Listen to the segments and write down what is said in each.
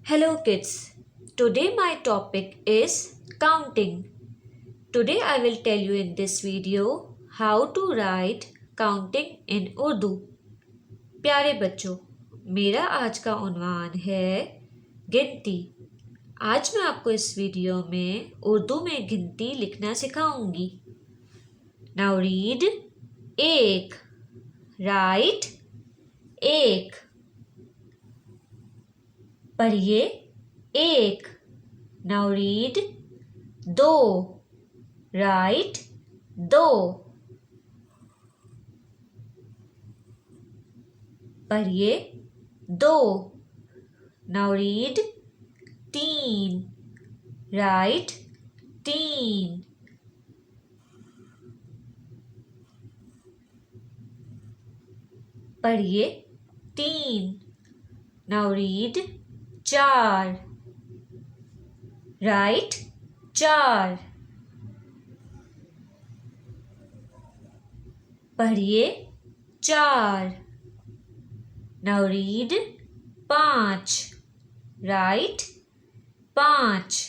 Hello kids. Today my topic is counting. Today I will tell you in this video how to write counting in Urdu. प्यारे बच्चों, मेरा आज का उन्वान है गिनती। आज मैं आपको इस वीडियो में उर्दू में गिनती लिखना सिखाऊंगी। नाउ रीड एक, राइट एक, पढ़िए एक। नाउ रीड दो, राइट दो, पढ़िए दो। नाउ रीड तीन, राइट तीन, पढ़िए तीन। नाउ रीड चार, राइट चार, पढ़िए चार। नाउ रीड पाँच, राइट पाँच,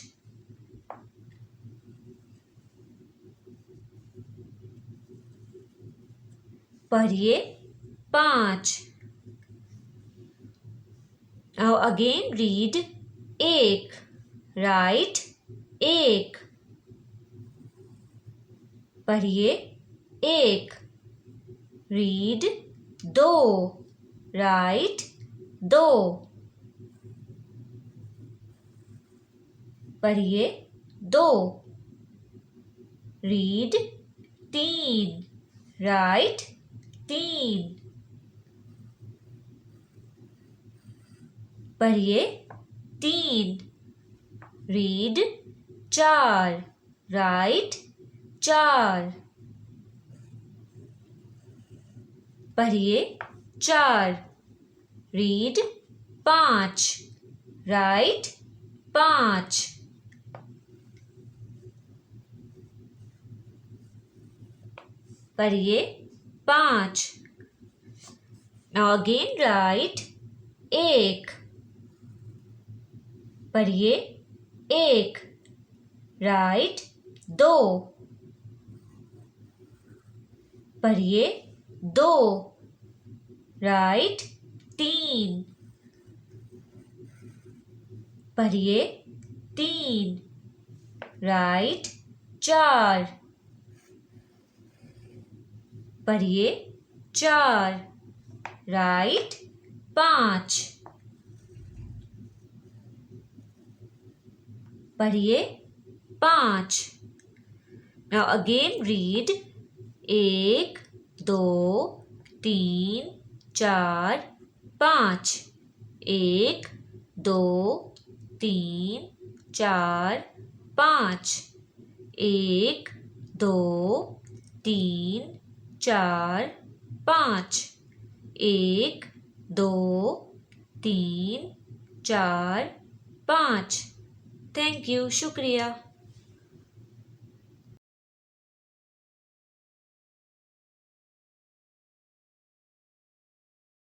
पढ़िए पाँच। नाउ अगेन रीड एक, राइट एक, पढ़िए एक। रीड दो, राइट दो, पढ़िए दो। रीड तीन, राइट तीन, पढ़िए तीन। रीड चार, राइट चार, पढ़िए चार। रीड पाँच, राइट पाँच, पढ़िए पाँच। नाउ अगेन राइट एक, पढ़िए एक, राइट दो, पढ़िए दो, राइट तीन, पढ़िए तीन, राइट चार, पढ़िए चार, राइट पाँच, पढ़िए पाँच। नाउ अगेन रीड एक, दो, तीन, चार, पाँच, एक, दो, तीन, चार, पाँच, एक, दो, तीन, चार, पाँच, एक, दो, तीन, चार, पाँच। थैंक यू, शुक्रिया।